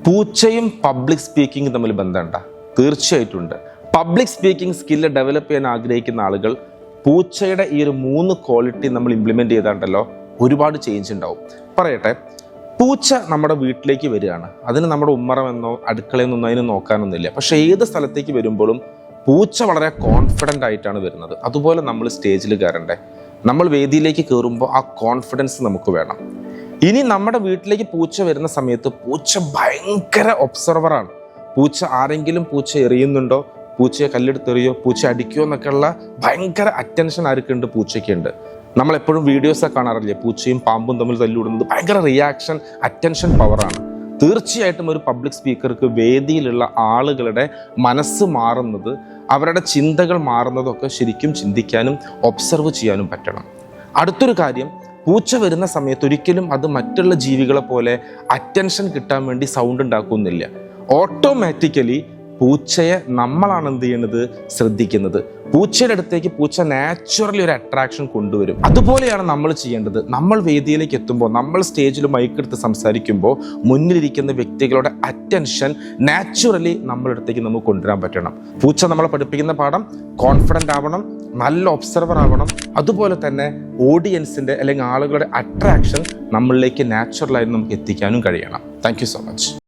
പൂച്ചയും public speaking തമ്മിൽ ബന്ധമുണ്ടോ? തീർച്ചയായിട്ടും ഉണ്ട്. പബ്ലിക് സ്പീക്കിംഗ് സ്കില്ല് ഡെവലപ്പ് ചെയ്യാൻ ആഗ്രഹിക്കുന്ന ആളുകൾ പൂച്ചയുടെ ഈ ഒരു 3 ക്വാളിറ്റി നമ്മൾ ഇംപ്ലിമെൻ്റ് ചെയ്താണ്ടല്ലോ ഒരുപാട് ചേഞ്ച് ഉണ്ടാവും. പറയട്ടെ, പൂച്ച നമ്മുടെ വീട്ടിലേക്ക് വരികയാണ്. അതിന് നമ്മുടെ ഉമ്മറമെന്നോ അടുക്കളയെന്നൊന്നും അതിന് നോക്കാനൊന്നുമില്ല. പക്ഷേ ഏത് സ്ഥലത്തേക്ക് വരുമ്പോഴും പൂച്ച വളരെ കോൺഫിഡൻ്റ് ആയിട്ടാണ് വരുന്നത്. അതുപോലെ നമ്മൾ സ്റ്റേജിൽ കയറണ്ടേ, നമ്മൾ വേദിയിലേക്ക് കയറുമ്പോൾ ആ കോൺഫിഡൻസ് നമുക്ക് വേണം. ഇനി നമ്മുടെ വീട്ടിലേക്ക് പൂച്ച വരുന്ന സമയത്ത് പൂച്ച ഭയങ്കര ഒബ്സർവറാണ്. പൂച്ച ആരെങ്കിലും പൂച്ച എറിയുന്നുണ്ടോ, പൂച്ചയെ കല്ലെടുത്തെറിയോ, പൂച്ച അടിക്കുമോ എന്നൊക്കെയുള്ള ഭയങ്കര അറ്റൻഷൻ ആർക്കുണ്ട്? പൂച്ചയ്ക്കുണ്ട്. നമ്മളെപ്പോഴും വീഡിയോസൊക്കെ കാണാറില്ലേ, പൂച്ചയും പാമ്പും തമ്മിൽ തല്ലിവിടുന്നത്? ഭയങ്കര റിയാക്ഷൻ, അറ്റൻഷൻ പവറാണ്. തീർച്ചയായിട്ടും ഒരു പബ്ലിക് സ്പീക്കർക്ക് വേദിയിലുള്ള ആളുകളുടെ മനസ്സ് മാറുന്നത്, അവരുടെ ചിന്തകൾ മാറുന്നതൊക്കെ ശരിക്കും ചിന്തിക്കാനും ഒബ്സർവ് ചെയ്യാനും പറ്റണം. അടുത്തൊരു കാര്യം, പൂച്ച വരുന്ന സമയത്ത് ഒരിക്കലും അത് മറ്റുള്ള ജീവികളെ പോലെ അറ്റൻഷൻ കിട്ടാൻ വേണ്ടി സൗണ്ട് ഉണ്ടാക്കുന്നില്ല. ഓട്ടോമാറ്റിക്കലി പൂച്ചയെ നമ്മളാണ് എന്ത് ചെയ്യുന്നത്, ശ്രദ്ധിക്കുന്നത്. പൂച്ചയുടെ അടുത്തേക്ക് പൂച്ച നാച്ചുറലി ഒരു അട്രാക്ഷൻ കൊണ്ടുവരും. അതുപോലെയാണ് നമ്മൾ ചെയ്യേണ്ടത്. നമ്മൾ വേദിയിലേക്ക് എത്തുമ്പോൾ, നമ്മൾ സ്റ്റേജിൽ മൈക്കെടുത്ത് സംസാരിക്കുമ്പോൾ മുന്നിലിരിക്കുന്ന വ്യക്തികളുടെ അറ്റൻഷൻ നാച്ചുറലി നമ്മളുടെ അടുത്തേക്ക് നമുക്ക് കൊണ്ടുവരാൻ പറ്റണം. പൂച്ച നമ്മളെ പഠിപ്പിക്കുന്ന പാഠം കോൺഫിഡൻ്റ് ആവണം, നല്ല ഒബ്സർവർ ആവണം. അതുപോലെ തന്നെ ഓഡിയൻസിൻ്റെ അല്ലെങ്കിൽ ആളുകളുടെ അട്രാക്ഷൻ നമ്മളിലേക്ക് നാച്ചുറലായി നമുക്ക് എത്തിക്കാനും കഴിയണം. Thank you so much.